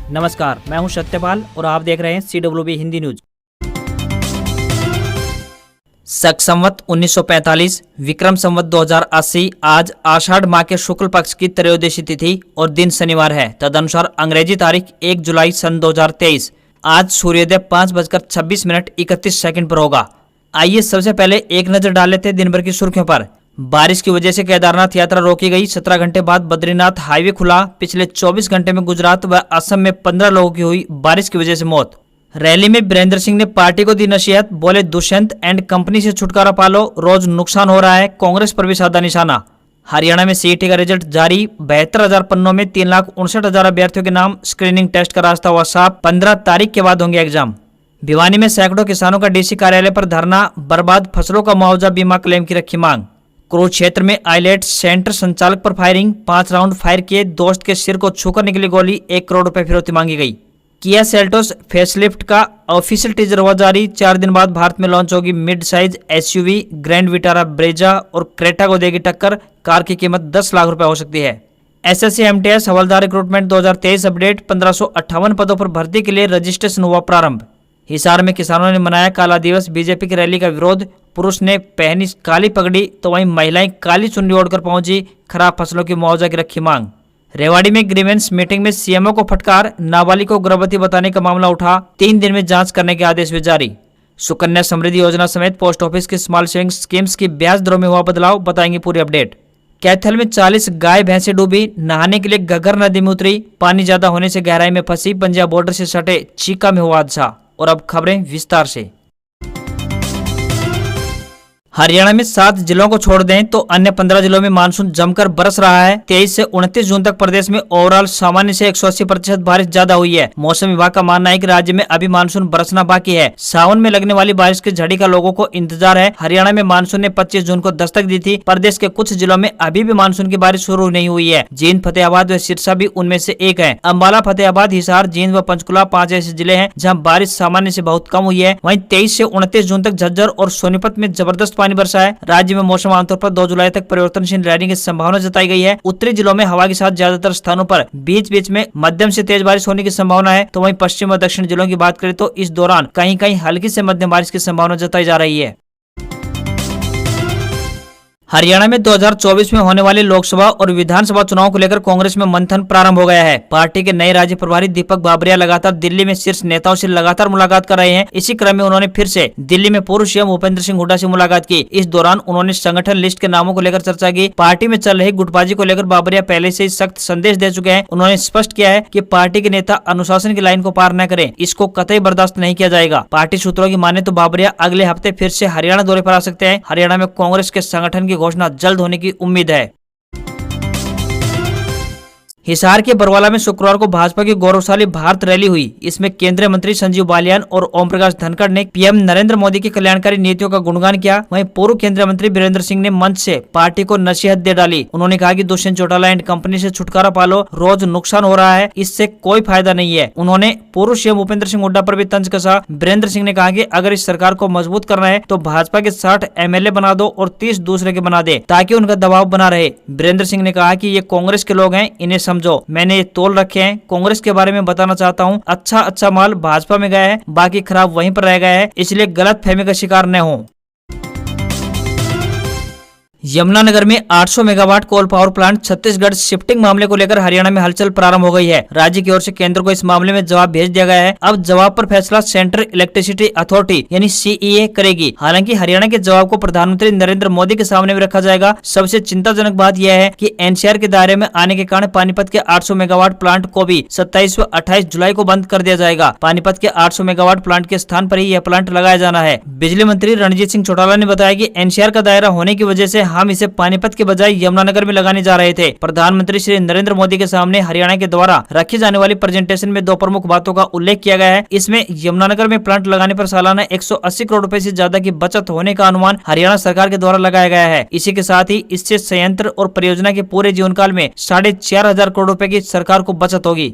नमस्कार, मैं हूं सत्यपाल और आप देख रहे हैं CWB हिंदी न्यूज। शक संवत 1945 विक्रम संवत 2080 आज आषाढ़ माह के शुक्ल पक्ष की त्रयोदशी तिथि और दिन शनिवार है। तदनुसार अंग्रेजी तारीख 1 जुलाई सन 2023 आज सूर्योदय 5:26 पर होगा। आइए सबसे पहले एक नजर डाल लेते हैं दिन भर की सुर्खियों पर। बारिश की वजह से केदारनाथ यात्रा रोकी गई। 17 घंटे बाद बद्रीनाथ हाईवे खुला। पिछले 24 घंटे में गुजरात व असम में 15 लोगों की हुई बारिश की वजह से मौत। रैली में वीरेंद्र सिंह ने पार्टी को दी नसीहत, बोले दुष्यंत एंड कंपनी से छुटकारा पालो, रोज नुकसान हो रहा है, कांग्रेस पर भी साधा निशाना। हरियाणा में सीईटी का रिजल्ट जारी। 72,000 पन्नों में 3,59,000 अभ्यर्थियों के नाम। स्क्रीनिंग टेस्ट का रास्ता हुआ साफ। 15 तारीख के बाद होंगे एग्जाम। भिवानी में सैकड़ों किसानों का डीसी कार्यालय पर धरना। बर्बाद फसलों का मुआवजा बीमा क्लेम की रखी मांग। कुरुक्षेत्र में आइलेट सेंटर संचालक पर फायरिंग। 5 राउंड फायर किए। दोस्त के सिर को छूकर निकली गोली। 1 करोड़ रुपए फिरौती मांगी गई। किया सेल्टोस फेसलिफ्ट का ऑफिशियल टीजर हुआ जारी। 4 दिन बाद भारत में लॉन्च होगी mid size SUV। Grand Vitara Brezza और क्रेटा को देगी टक्कर। कार की कीमत 10 लाख रुपए हो सकती है। SSC MTS हवलदार रिक्रूटमेंट 2023 अपडेट। 1558 पदों पर भर्ती के लिए रजिस्ट्रेशन हुआ प्रारंभ। हिसार में किसानों ने मनाया काला दिवस। बीजेपी की रैली का विरोध। पुरुष ने पहनी काली पगड़ी तो वहीं महिलाएं काली चुन्नी ओढ़कर पहुंची। खराब फसलों की मुआवजा की रखी मांग। रेवाड़ी में ग्रीवेंस मीटिंग में CMO को फटकार। नाबालिग को गर्भवती बताने का मामला उठा। 3 दिन में जांच करने के आदेश भी जारी। सुकन्या समृद्धि योजना समेत पोस्ट ऑफिस की स्मॉल सेविंग स्कीम्स की ब्याज दरों में हुआ बदलाव। बताएंगे पूरी अपडेट। कैथल में 40 गाय भैंसें डूबी। नहाने के लिए घग्गर नदी में उतरी। पानी ज्यादा होने से गहराई में फंसी। पंजाब बॉर्डर से सटे चीका में हुआ हादसा। और अब खबरें विस्तार से। हरियाणा में 7 जिलों को छोड़ दें तो अन्य 15 जिलों में मानसून जमकर बरस रहा है। 23 से 29 जून तक प्रदेश में ओवरऑल सामान्य से 180% बारिश ज्यादा हुई है। मौसम विभाग का मानना है कि राज्य में अभी मानसून बरसना बाकी है। सावन में लगने वाली बारिश की झड़ी का लोगों को इंतजार है। हरियाणा में मानसून ने 25 जून को दस्तक दी थी। प्रदेश के कुछ जिलों में अभी भी मानसून की बारिश शुरू नहीं हुई है। जींद, फतेहाबाद व सिरसा भी उनमें से एक है। अम्बाला, फतेहाबाद, हिसार, जींद व पंचकुला 5 ऐसे जिले हैं जहाँ बारिश सामान्य से बहुत कम हुई है। वहीं 23 से 29 जून तक झज्जर और सोनीपत में जबरदस्त पानी बरसा है। राज्य में मौसम आमतौर पर 2 जुलाई तक परिवर्तनशील रहने की संभावना जताई गई है। उत्तरी जिलों में हवा के साथ ज्यादातर स्थानों पर बीच बीच में मध्यम से तेज बारिश होने की संभावना है। तो वहीं पश्चिम और दक्षिण जिलों की बात करें तो इस दौरान कहीं कहीं हल्की से मध्यम बारिश की संभावना जताई जा रही है। हरियाणा में 2024 में होने वाले लोकसभा और विधानसभा चुनाव को लेकर कांग्रेस में मंथन प्रारंभ हो गया है। पार्टी के नए राज्य प्रभारी दीपक बाबरिया लगातार दिल्ली में शीर्ष नेताओं से लगातार मुलाकात कर रहे हैं। इसी क्रम में उन्होंने फिर से दिल्ली में पूर्व CM भूपेंद्र सिंह हुड्डा से मुलाकात की। इस दौरान उन्होंने संगठन लिस्ट के नामों को लेकर चर्चा की। पार्टी में चल रही गुटबाजी को लेकर बाबरिया पहले से ही सख्त संदेश दे चुके हैं। उन्होंने स्पष्ट किया है कि पार्टी के नेता अनुशासन की लाइन को पार न करें, इसको कतई बर्दाश्त नहीं किया जाएगा। पार्टी सूत्रों की माने तो बाबरिया अगले हफ्ते फिर से हरियाणा दौरे पर आ सकते हैं। हरियाणा में कांग्रेस के संगठन की घोषणा जल्द होने की उम्मीद है। हिसार के बरवाला में शुक्रवार को भाजपा की गौरवशाली भारत रैली हुई। इसमें केंद्रीय मंत्री संजीव बालियान और ओम प्रकाश धनखड़ ने PM नरेंद्र मोदी की कल्याणकारी नीतियों का गुणगान किया। वहीं पूर्व केंद्रीय मंत्री वीरेंद्र सिंह ने मंच से पार्टी को नसीहत दे डाली। उन्होंने कहा कि दुष्यंत चौटाला एंड कंपनी से छुटकारा पालो, रोज नुकसान हो रहा है, इससे कोई फायदा नहीं है। उन्होंने पूर्व CM भूपेंद्र सिंह हुड्डा पर भी तंज कसा। वीरेंद्र सिंह ने कहा कि अगर इस सरकार को मजबूत करना है तो भाजपा के 60 MLA बना दो और 30 दूसरे के बना दे ताकि उनका दबाव बना रहे। वीरेंद्र सिंह ने कहा कि ये कांग्रेस के लोग हैं, इन्हें समझो। मैंने तोल रखे हैं। कांग्रेस के बारे में बताना चाहता हूं, अच्छा माल भाजपा में गया है, बाकी खराब वहीं पर रह गया है, इसलिए गलत फहमी का शिकार न हो। यमुनानगर में 800 megawatt coal power plant Chhattisgarh shifting मामले को लेकर हरियाणा में हलचल प्रारंभ हो गई है। राज्य की ओर से केंद्र को इस मामले में जवाब भेज दिया गया है। अब जवाब पर फैसला सेंट्रल इलेक्ट्रिसिटी अथॉरिटी यानी CEA करेगी। हालांकि हरियाणा के जवाब को प्रधानमंत्री नरेंद्र मोदी के सामने भी रखा जाएगा। सबसे चिंताजनक बात यह है कि NCR के दायरे में आने के कारण पानीपत के 800 मेगावाट प्लांट को भी 27 व 28 जुलाई को बंद कर दिया जाएगा। पानीपत के 800 मेगावाट प्लांट के स्थान पर ही यह प्लांट लगाया जाना है। बिजली मंत्री रणजीत सिंह चौटाला ने बताया कि NCR का दायरा होने की वजह से हम इसे पानीपत के बजाय यमुनानगर में लगाने जा रहे थे। प्रधानमंत्री श्री नरेंद्र मोदी के सामने हरियाणा के द्वारा रखी जाने वाली प्रेजेंटेशन में 2 प्रमुख बातों का उल्लेख किया गया है। इसमें यमुनानगर में प्लांट लगाने पर सालाना 180 करोड़ रुपए से ज्यादा की बचत होने का अनुमान हरियाणा सरकार के द्वारा लगाया गया है। इसी के साथ ही इससे संयंत्र और परियोजना के पूरे जीवन काल में 4,500 करोड़ रुपए की सरकार को बचत होगी।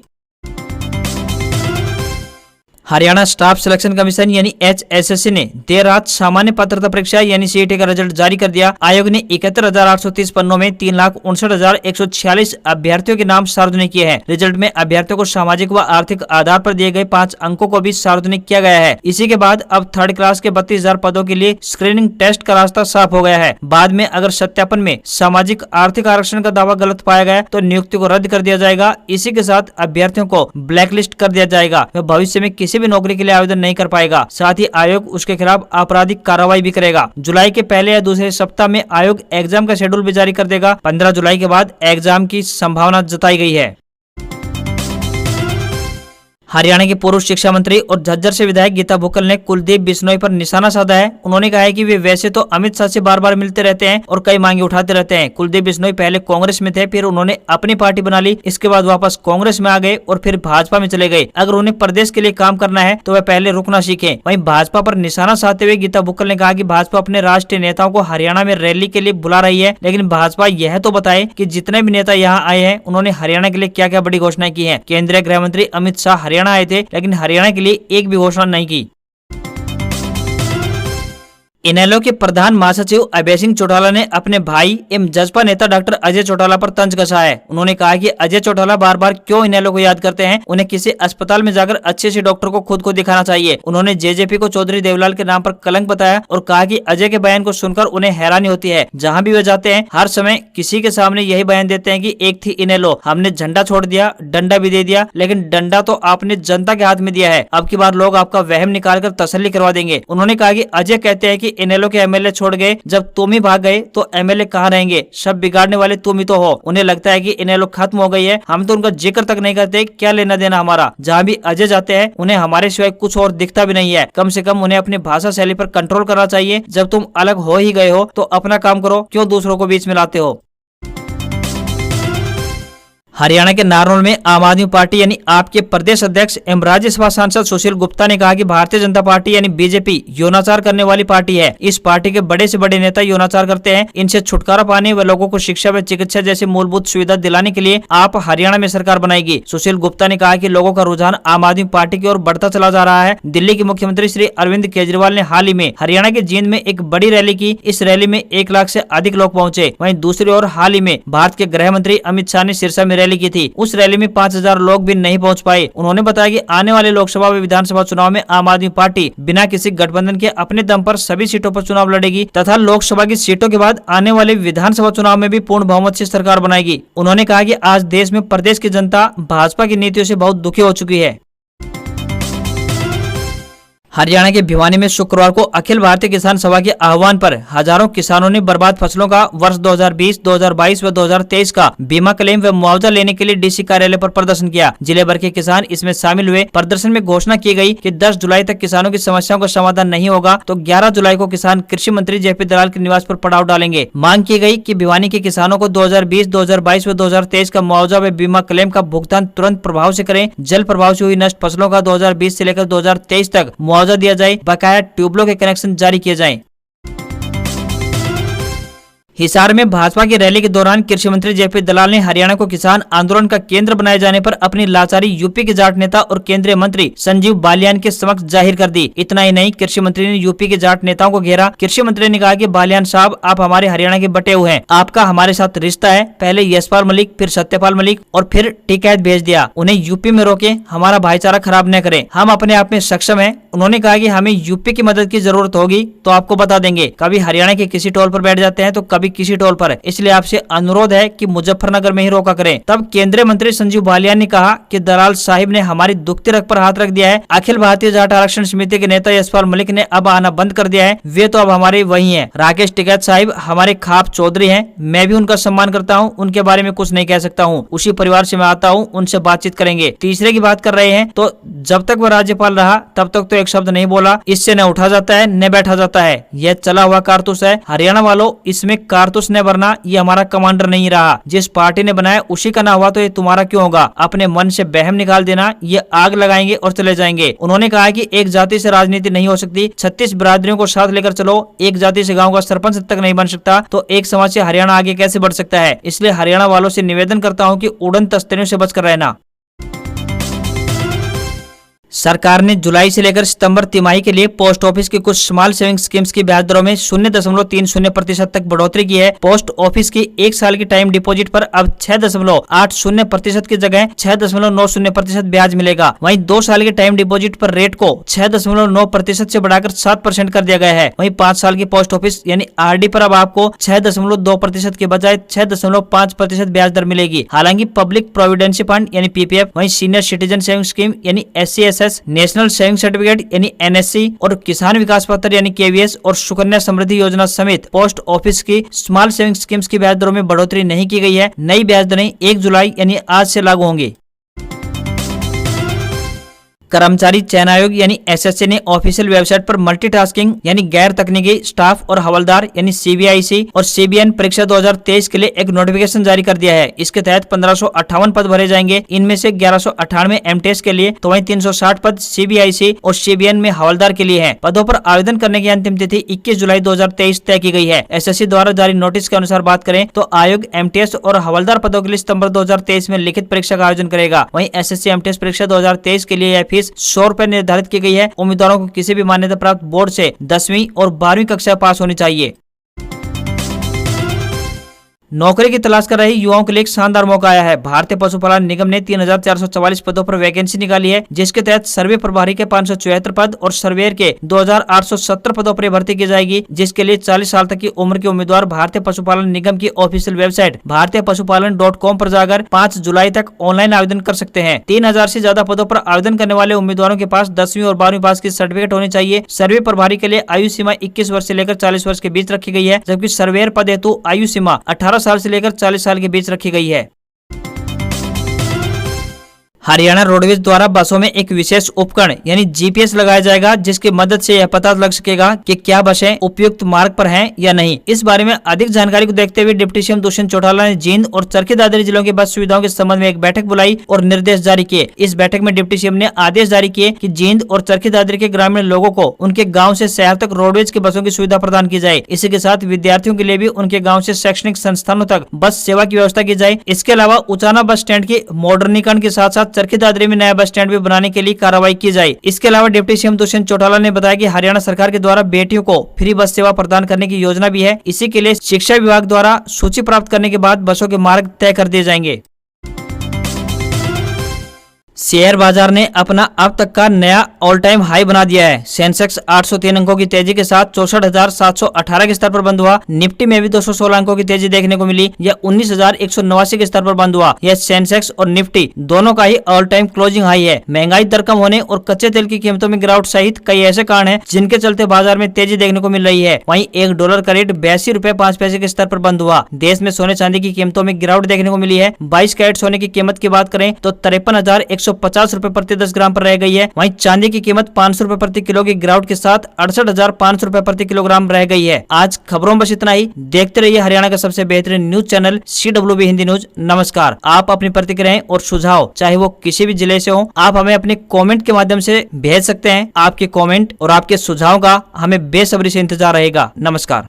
हरियाणा स्टाफ सिलेक्शन कमीशन यानी HSSC ने देर रात सामान्य पात्रता परीक्षा यानी CET का रिजल्ट जारी कर दिया। आयोग ने 71,830 पन्नों में 3,59,146 अभ्यर्थियों के नाम सार्वजनिक किए हैं। रिजल्ट में अभ्यर्थियों को सामाजिक व आर्थिक आधार पर दिए गए 5 अंकों को भी सार्वजनिक किया गया है। इसी के बाद अब 3rd क्लास के 32,000 पदों के लिए स्क्रीनिंग टेस्ट का रास्ता साफ हो गया है। बाद में अगर सत्यापन में सामाजिक आर्थिक आरक्षण का दावा गलत पाया गया तो नियुक्ति को रद्द कर दिया जाएगा। इसी के साथ अभ्यर्थियों को ब्लैकलिस्ट कर दिया जाएगा। वह भविष्य में किसी भी नौकरी के लिए आवेदन नहीं कर पाएगा। साथ ही आयोग उसके खिलाफ आपराधिक कार्रवाई भी करेगा। जुलाई के पहले या दूसरे सप्ताह में आयोग एग्जाम का शेड्यूल भी जारी कर देगा। 15 जुलाई के बाद एग्जाम की संभावना जताई गई है। हरियाणा के पूर्व शिक्षा मंत्री और झज्जर से विधायक गीता भुक्कल ने कुलदीप बिश्नोई पर निशाना साधा है। उन्होंने कहा है कि वे वैसे तो अमित शाह से बार बार मिलते रहते हैं और कई मांगे उठाते रहते हैं। कुलदीप बिश्नोई पहले कांग्रेस में थे, फिर उन्होंने अपनी पार्टी बना ली, इसके बाद वापस कांग्रेस में आ गए और फिर भाजपा में चले गए। अगर उन्हें प्रदेश के लिए काम करना है तो वह पहले रुकना सीखें। वहीं भाजपा पर निशाना साधते हुए गीता भुक्कल ने कहा कि भाजपा अपने राष्ट्रीय नेताओं को हरियाणा में रैली के लिए बुला रही है, लेकिन भाजपा यह तो बताए कि जितने भी नेता यहाँ आए हैं उन्होंने हरियाणा के लिए क्या क्या बड़ी घोषणाएं की है। केंद्रीय गृह मंत्री अमित शाह हरियाणा आए थे, लेकिन हरियाणा के लिए एक भी घोषणा नहीं की। इनेलो के प्रधान महासचिव अभय सिंह चौटाला ने अपने भाई एवं जसपा नेता डॉक्टर अजय चौटाला पर तंज कसा है। उन्होंने कहा कि अजय चौटाला बार बार क्यों इनेलो को याद करते हैं, उन्हें किसी अस्पताल में जाकर अच्छे से डॉक्टर को खुद को दिखाना चाहिए। उन्होंने जेजेपी को चौधरी देवलाल के नाम पर कलंक बताया और कहा कि अजय के बयान को सुनकर उन्हें हैरानी होती है। जहाँ भी वे जाते हैं हर समय किसी के सामने यही बयान देते हैं कि एक थी इनेलो, हमने झंडा छोड़ दिया, डंडा भी दे दिया, लेकिन डंडा तो आपने जनता के हाथ में दिया है। अब की बार लोग आपका वहम निकाल कर तसल्ली करवा देंगे। उन्होंने कहा कि अजय कहते हैं कि इनेलो के MLA छोड़ गए, जब तुम ही भाग गए तो MLA कहाँ रहेंगे, सब बिगाड़ने वाले तुम ही तो हो। उन्हें लगता है कि इनेलो खत्म हो गई है, हम तो उनका जिक्र तक नहीं करते, क्या लेना देना हमारा। जहाँ भी अजय जाते हैं उन्हें हमारे सिवाय कुछ और दिखता भी नहीं है। कम से कम उन्हें अपनी भाषा शैली पर कंट्रोल करना चाहिए। जब तुम अलग हो ही गए हो तो अपना काम करो, क्यों दूसरों को बीच में लाते हो। हरियाणा के नारनौल में आम आदमी पार्टी यानी आप के प्रदेश अध्यक्ष एवं राज्यसभा सांसद सुशील गुप्ता ने कहा कि भारतीय जनता पार्टी यानी बीजेपी यौनाचार करने वाली पार्टी है। इस पार्टी के बड़े से बड़े नेता यौनाचार करते हैं। इनसे छुटकारा पाने व लोगों को शिक्षा व चिकित्सा जैसी मूलभूत सुविधा दिलाने के लिए आप हरियाणा में सरकार बनाएगी। सुशील गुप्ता ने कहा कि लोगों का रुझान आम आदमी पार्टी की ओर बढ़ता चला जा रहा है। दिल्ली के मुख्यमंत्री श्री अरविंद केजरीवाल ने हाल ही में हरियाणा के जींद में एक बड़ी रैली की। इस रैली में 1 लाख से अधिक लोग पहुंचे। वहीं दूसरी ओर हाल ही में भारत के गृह मंत्री अमित शाह ने सिरसा में रैली की थी। उस रैली में 5,000 लोग भी नहीं पहुंच पाए। उन्होंने बताया कि आने वाले लोकसभा व विधानसभा चुनाव में आम आदमी पार्टी बिना किसी गठबंधन के अपने दम पर सभी सीटों पर चुनाव लड़ेगी तथा लोकसभा की सीटों के बाद आने वाले विधानसभा चुनाव में भी पूर्ण बहुमत से सरकार बनाएगी। उन्होंने कहा कि आज देश में प्रदेश की जनता भाजपा की नीतियों से बहुत दुखी हो चुकी है। हरियाणा के भिवानी में शुक्रवार को अखिल भारतीय किसान सभा के आह्वान पर हजारों किसानों ने बर्बाद फसलों का वर्ष 2020, 2022 व 2023 का बीमा क्लेम व मुआवजा लेने के लिए डीसी कार्यालय पर प्रदर्शन किया। जिले भर के किसान इसमें शामिल हुए। प्रदर्शन में घोषणा की गई कि 10 जुलाई तक किसानों की समस्याओं का समाधान नहीं होगा तो 11 जुलाई को किसान कृषि मंत्री JP दलाल के निवास पर पड़ाव डालेंगे। मांग की गई कि भिवानी के किसानों को 2020, 2022 व 2023 का मुआवजा व बीमा क्लेम का भुगतान तुरंत प्रभाव से करें। जल प्रभाव से हुई नष्ट फसलों का 2020 से लेकर 2023 तक मुआवजा दिया जाए। बकाया ट्यूबवेलों के कनेक्शन जारी किए जाएं। हिसार में भाजपा की रैली के दौरान कृषि मंत्री JP दलाल ने हरियाणा को किसान आंदोलन का केंद्र बनाए जाने पर अपनी लाचारी यूपी के जाट नेता और केंद्रीय मंत्री संजीव बालियान के समक्ष जाहिर कर दी। इतना ही नहीं, कृषि मंत्री ने यूपी के जाट नेताओं को घेरा। कृषि मंत्री ने कहा कि बालियान साहब, आप हमारे हरियाणा के बटे हुए हैं, आपका हमारे साथ रिश्ता है। पहले यशपाल मलिक, फिर सत्यपाल मलिक और फिर टिकैत भेज दिया। उन्हें यूपी में रोके, हमारा भाईचारा खराब न करें, हम अपने आप में सक्षम है। उन्होंने कहा कि हमें यूपी की मदद की जरूरत होगी तो आपको बता देंगे। कभी हरियाणा के किसी टोल पर बैठ जाते हैं तो कभी किसी टोल पर, इसलिए आपसे अनुरोध है कि मुजफ्फरनगर में ही रोका करें। तब केंद्रीय मंत्री संजीव बालियान ने कहा कि दलाल साहिब ने हमारी दुखती रग पर हाथ रख दिया है। अखिल भारतीय जाट आरक्षण समिति के नेता यशपाल मलिक ने अब आना बंद कर दिया है, वे तो अब हमारे वही हैं। राकेश टिकैत साहिब हमारे खाप चौधरी हैं, मैं भी उनका सम्मान करता हूं, उनके बारे में कुछ नहीं कह सकता हूं, उसी परिवार से मैं आता हूं, उनसे बातचीत करेंगे। तीसरे की बात कर रहे हैं तो जब तक वह राज्यपाल रहा तब तक तो एक शब्द नहीं बोला, इससे न उठा जाता है न बैठा जाता है। यह चला हुआ कारतूस है। हरियाणा वालों, इसमें कारतूस न भरना, ये हमारा कमांडर नहीं रहा। जिस पार्टी ने बनाया उसी का ना हुआ तो ये तुम्हारा क्यों होगा। अपने मन से बहम निकाल देना, ये आग लगाएंगे और चले जाएंगे। उन्होंने कहा कि एक जाति से राजनीति नहीं हो सकती, 36 बिरादरियों को साथ लेकर चलो। एक जाति से गांव का सरपंच तक नहीं बन सकता तो एक समाज से हरियाणा आगे कैसे बढ़ सकता है। इसलिए हरियाणा वालों से निवेदन करता हूँ कि उड़न तस्तरियों से बचकर रहना। सरकार ने जुलाई से लेकर सितंबर तिमाही के लिए पोस्ट ऑफिस की कुछ स्मॉल सेविंग स्कीम्स की ब्याज दरों में 0.30% तक बढ़ोतरी की है। पोस्ट ऑफिस की 1 साल की टाइम डिपॉजिट पर अब 6.80% की जगह 6.90% ब्याज मिलेगा। वहीं 2 साल की टाइम डिपॉजिट पर रेट को 6.9% से बढ़ाकर 7% कर दिया गया है। वहीं 5 साल की पोस्ट ऑफिस यानी आरडी पर अब आपको 6.2% के बजाय 6.5% ब्याज दर मिलेगी। हालांकि पब्लिक प्रोविडेंसी फंड यानी पीपीएफ, वहीं सीनियर सिटीजन सेविंग स्कीम यानी SCSS, नेशनल सेविंग सर्टिफिकेट यानी NSC और किसान विकास पत्र यानी KVS और सुकन्या समृद्धि योजना समेत पोस्ट ऑफिस की स्मॉल सेविंग स्कीम्स की ब्याज दरों में बढ़ोतरी नहीं की गई है। नई ब्याज दरें 1 जुलाई यानी आज से लागू होंगी। कर्मचारी चयन आयोग यानी SSC ने ऑफिशियल वेबसाइट पर मल्टीटास्किंग यानी गैर तकनीकी स्टाफ और हवलदार यानी CBIC और CBN परीक्षा 2023 के लिए एक नोटिफिकेशन जारी कर दिया है। इसके तहत 1558 पद भरे जाएंगे। इनमें से 1198 MTS के लिए तो वहीं 360 पद CBIC और CBN में हवलदार के लिए हैं। पदों पर आवेदन करने की अंतिम तिथि 21 जुलाई 2023 तय की गई है। SSC द्वारा जारी नोटिस के अनुसार बात करें तो आयोग MTS और हवलदार पदों के लिए सितंबर 2023 में लिखित परीक्षा का आयोजन करेगा। वहीं SSC MTS परीक्षा 2023 के लिए यह फीस 100 रुपए निर्धारित की गई है। उम्मीदवारों को किसी भी मान्यता प्राप्त बोर्ड से 10वीं और 12वीं कक्षा पास होनी चाहिए। नौकरी की तलाश कर रहे युवाओं के लिए एक शानदार मौका आया है। भारतीय पशुपालन निगम ने 3444 पदों पर वैकेंसी निकाली है, जिसके तहत सर्वे प्रभारी के 574 पद और सर्वेयर के 2870 पदों पर भर्ती की जाएगी, जिसके लिए 40 साल तक की उम्र के उम्मीदवार भारतीय पशुपालन निगम की ऑफिशियल वेबसाइट भारतीय पशुपालन.com पर जाकर 5 जुलाई तक ऑनलाइन आवेदन कर सकते हैं। 3000 से ज्यादा पदों पर आवेदन करने वाले उम्मीदवारों के पास 10वीं और 12वीं पास की सर्टिफिकेट होनी चाहिए। सर्वे प्रभारी के लिए आयु सीमा 21 वर्ष से लेकर 40 वर्ष के बीच रखी गई है, जबकि सर्वेयर पद हेतु आयु सीमा 18 साल से लेकर 40 साल के बीच रखी गई है। हरियाणा रोडवेज द्वारा बसों में एक विशेष उपकरण यानी GPS लगाया जाएगा, जिसकी मदद से यह पता लग सकेगा कि क्या बसें उपयुक्त मार्ग पर हैं या नहीं। इस बारे में अधिक जानकारी को देखते हुए डिप्टी CM दुष्यंत चौटाला ने जींद और चरखी दादरी जिलों की बस सुविधाओं के संबंध में एक बैठक बुलाई और निर्देश जारी किए। इस बैठक में डिप्टी CM ने आदेश जारी किए कि जींद और चरखी दादरी के ग्रामीण लोगों को उनके गाँव से शहर तक रोडवेज की बसों की सुविधा प्रदान की जाए। इसी के साथ विद्यार्थियों के लिए भी उनके गाँव से शैक्षणिक संस्थानों तक बस सेवा की व्यवस्था की जाए। इसके अलावा उचाना बस स्टैंड के मॉडर्नीकरण के साथ साथ चरखी दादरी में नया बस स्टैंड भी बनाने के लिए कार्रवाई की जाए। इसके अलावा डिप्टी CM दुष्यंत चौटाला ने बताया कि हरियाणा सरकार के द्वारा बेटियों को फ्री बस सेवा प्रदान करने की योजना भी है। इसी के लिए शिक्षा विभाग द्वारा सूची प्राप्त करने के बाद बसों के मार्ग तय कर दिए जाएंगे। शेयर बाजार ने अपना अब तक का नया ऑल टाइम हाई बना दिया है। सेंसेक्स 803 अंकों की तेजी के साथ 64,718 के स्तर पर बंद हुआ। निफ्टी में भी 216 अंकों की तेजी देखने को मिली। यह 19,189 के स्तर पर बंद हुआ। यह सेंसेक्स और निफ्टी दोनों का ही ऑल टाइम क्लोजिंग हाई है। महंगाई दर कम होने और कच्चे तेल की कीमतों में गिरावट सहित कई ऐसे कारण हैं जिनके चलते बाजार में तेजी देखने को मिल रही है। वहीं $1 का रेट 82 रुपए 5 पैसे के स्तर पर बंद हुआ। देश में सोने चांदी की कीमतों में गिरावट देखने को मिली है। 22 कैरेट सोने की कीमत की बात करें तो 53,150 रुपए प्रति 10 ग्राम पर रह गई है। वहीं चांदी की कीमत 500 रुपए प्रति किलो की गिरावट के साथ 68,500 रुपए प्रति किलोग्राम रह गई है। आज खबरों में बस इतना ही। देखते रहिए हरियाणा का सबसे बेहतरीन news channel CWB Hindi news. नमस्कार। आप अपनी प्रतिक्रियाएं और सुझाव चाहे वो किसी भी जिले से हो, आप हमें अपने कमेंट के माध्यम से भेज सकते हैं। आपके कमेंट और आपके सुझाव का हमें बेसब्री से इंतजार रहेगा। नमस्कार।